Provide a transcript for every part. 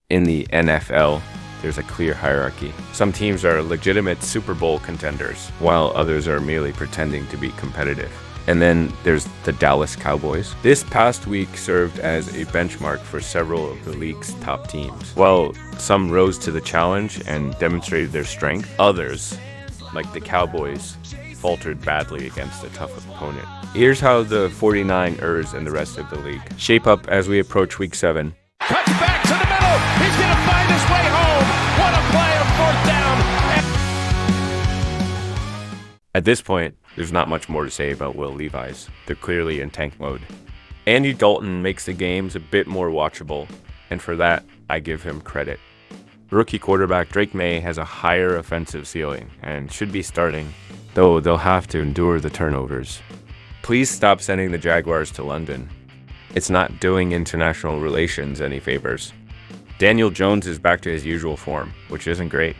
In the NFL, there's a clear hierarchy. Some teams are legitimate Super Bowl contenders, while others are merely pretending to be competitive. And then there's the Dallas Cowboys. This past week served as a benchmark for several of the league's top teams. While some rose to the challenge and demonstrated their strength, others, like the Cowboys, faltered badly against a tough opponent. Here's how the 49ers and the rest of the league shape up as we approach Week 7. Cuts back to the middle. He's going to find his way home. What a play on fourth down. At this point, there's not much more to say about Will Levis. They're clearly in tank mode. Andy Dalton makes the games a bit more watchable, and for that, I give him credit. Rookie quarterback Drake May has a higher offensive ceiling and should be starting, though they'll have to endure the turnovers. Please stop sending the Jaguars to London. It's not doing international relations any favors. Daniel Jones is back to his usual form, which isn't great.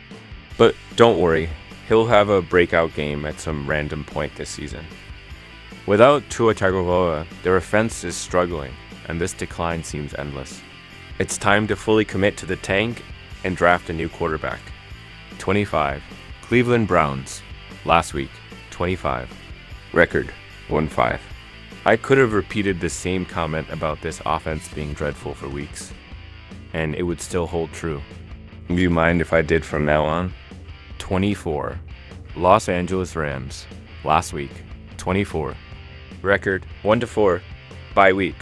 But don't worry, he'll have a breakout game at some random point this season. Without Tua Tagovailoa, their offense is struggling, and this decline seems endless. It's time to fully commit to the tank and draft a new quarterback. 25. Cleveland Browns. Last week, 25. Record, 1-5. I could have repeated the same comment about this offense being dreadful for weeks, and it would still hold true. Do you mind if I did from now on? 24. Los Angeles Rams. Last week, 24. Record, 1-4. Bye week.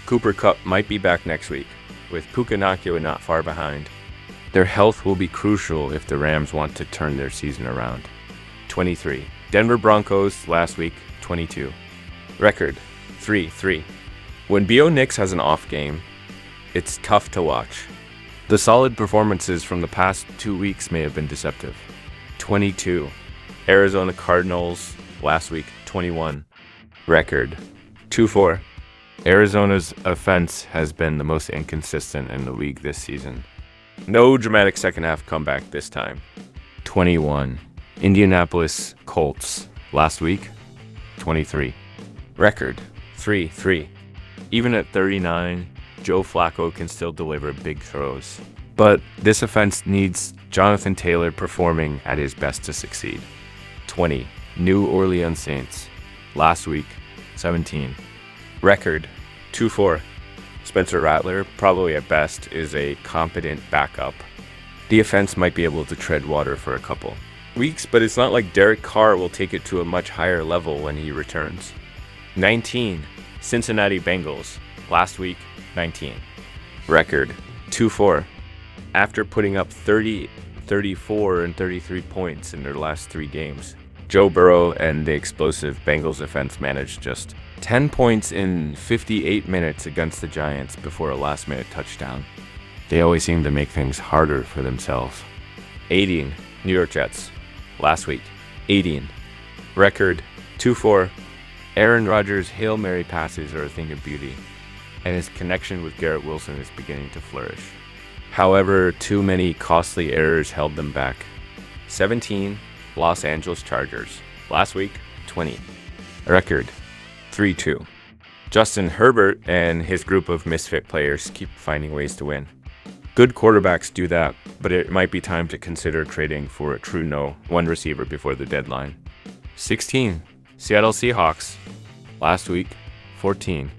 Cooper Kupp might be back next week, with Puka Nacua not far behind. Their health will be crucial if the Rams want to turn their season around. 23. Denver Broncos. Last week, 22. Record, 3-3. When Bo Nix has an off game, it's tough to watch. The solid performances from the past 2 weeks may have been deceptive. 22. Arizona Cardinals. Last week, 21. Record, 2-4. Arizona's offense has been the most inconsistent in the league this season. No dramatic second half comeback this time. 21. Indianapolis Colts. Last week, 23. Record, 3-3. Even at 39, Joe Flacco can still deliver big throws. But this offense needs Jonathan Taylor performing at his best to succeed. 20. New Orleans Saints. Last week, 17. Record, 2-4. Spencer Rattler, probably at best, is a competent backup. The offense might be able to tread water for a couple weeks, but it's not like Derek Carr will take it to a much higher level when he returns. 19. Cincinnati Bengals. Last week, 19. Record, 2-4. After putting up 30, 34, and 33 points in their last 3 games, Joe Burrow and the explosive Bengals offense managed just 10 points in 58 minutes against the Giants before a last-minute touchdown. They always seem to make things harder for themselves. 18. New York Jets. Last week, 18. Record, 2-4. Aaron Rodgers' Hail Mary passes are a thing of beauty, and his connection with Garrett Wilson is beginning to flourish. However, too many costly errors held them back. 17. Los Angeles Chargers. Last week, 20. Record, 3-2. Justin Herbert and his group of misfit players keep finding ways to win. Good quarterbacks do that, but it might be time to consider trading for a true one receiver before the deadline. 16. Seattle Seahawks. Last week, 14.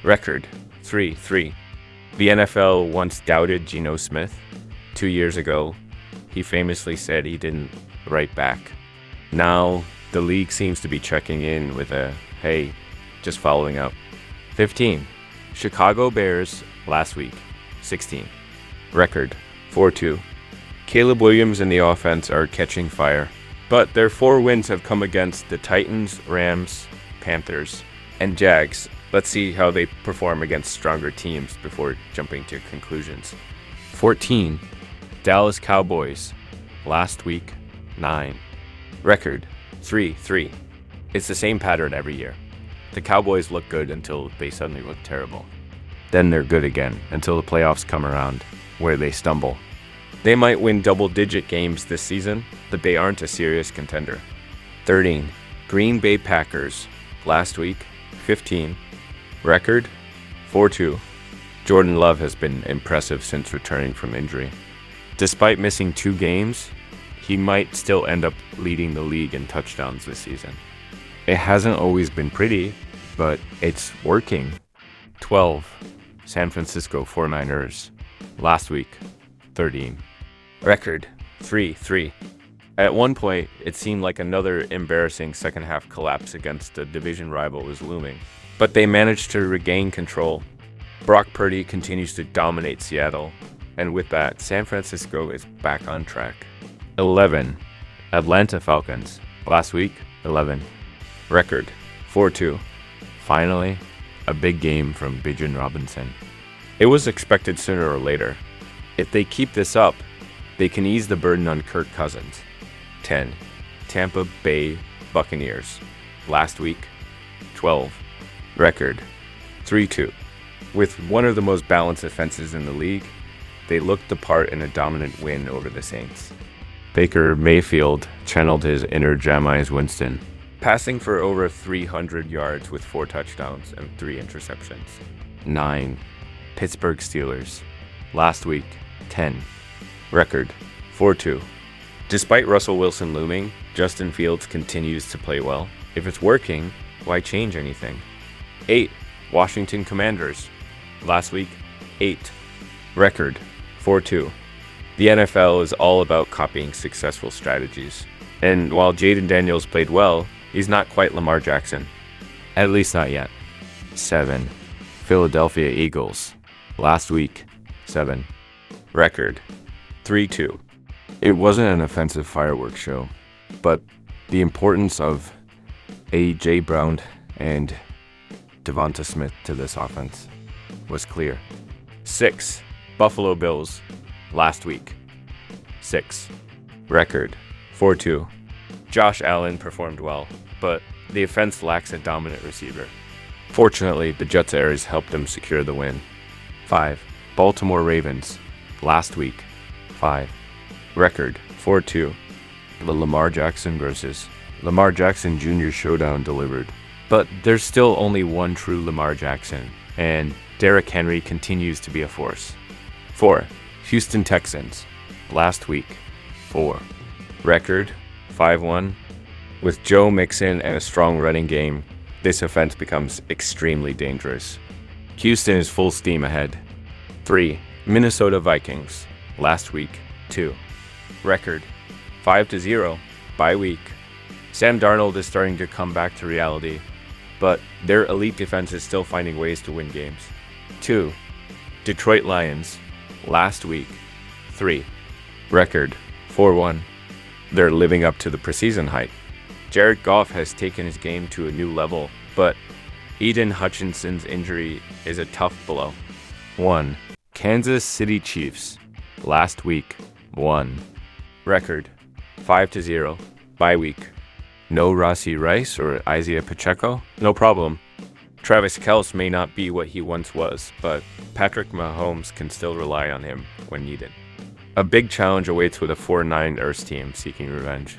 Record, 3-3. The NFL once doubted Geno Smith. 2 years ago, he famously said he didn't write back. Now, the league seems to be checking in with a, hey, just following up. 15. Chicago Bears. Last week, 16. Record, 4-2. Caleb Williams and the offense are catching fire, but their 4 wins have come against the Titans, Rams, Panthers, and Jags. Let's see how they perform against stronger teams before jumping to conclusions. 14. Dallas Cowboys. Last week, 9. Record, 3-3. It's the same pattern every year. The Cowboys look good until they suddenly look terrible. Then they're good again until the playoffs come around, where they stumble. They might win double-digit games this season, but they aren't a serious contender. 13. Green Bay Packers. Last week, 15. Record, 4-2. Jordan Love has been impressive since returning from injury. Despite missing 2 games, he might still end up leading the league in touchdowns this season. It hasn't always been pretty, but it's working. 12. San Francisco 49ers. Last week, 13. Record, 3-3. At one point, it seemed like another embarrassing second-half collapse against a division rival was looming. But they managed to regain control. Brock Purdy continues to dominate Seattle, and with that, San Francisco is back on track. 11. Atlanta Falcons. Last week, 11. Record, 4-2. Finally, a big game from Bijan Robinson. It was expected sooner or later. If they keep this up, they can ease the burden on Kirk Cousins. 10. Tampa Bay Buccaneers. Last week, 12. Record, 3-2. With one of the most balanced offenses in the league, they looked the part in a dominant win over the Saints. Baker Mayfield channeled his inner Jameis Winston, passing for over 300 yards with 4 touchdowns and 3 interceptions. 9. Pittsburgh Steelers. Last week, 10. Record, 4-2. Despite Russell Wilson looming, Justin Fields continues to play well. If it's working, why change anything? 8. Washington Commanders. Last week, 8. Record, 4-2. The NFL is all about copying successful strategies. And while Jaden Daniels played well, he's not quite Lamar Jackson. At least not yet. 7. Philadelphia Eagles. Last week, 7. Record, 3-2. It wasn't an offensive fireworks show, but the importance of A.J. Brown and Devonta Smith to this offense was clear. 6. Buffalo Bills. Last week, 6. Record, 4-2. Josh Allen performed well, but the offense lacks a dominant receiver. Fortunately, the Jets' errors helped them secure the win. 5. Baltimore Ravens. Last week, 5. Record, 4-2. The Lamar Jackson versus Lamar Jackson Jr. showdown delivered. But there's still only one true Lamar Jackson, and Derrick Henry continues to be a force. 4. Houston Texans. Last week, 4. Record, 5-1. With Joe Mixon and a strong running game, this offense becomes extremely dangerous. Houston is full steam ahead. 3. Minnesota Vikings. Last week, 2. Record, 5-0. Bye week. Sam Darnold is starting to come back to reality, but their elite defense is still finding ways to win games. 2. Detroit Lions. Last week, 3. Record, 4-1. They're living up to the preseason hype. Jared Goff has taken his game to a new level, but Eden Hutchinson's injury is a tough blow. 1. Kansas City Chiefs. Last week, 1. Record, 5-0. Bye week. No Rossi Rice or Isaiah Pacheco? No problem. Travis Kelce may not be what he once was, but Patrick Mahomes can still rely on him when needed. A big challenge awaits with a 4-9 Ers team seeking revenge.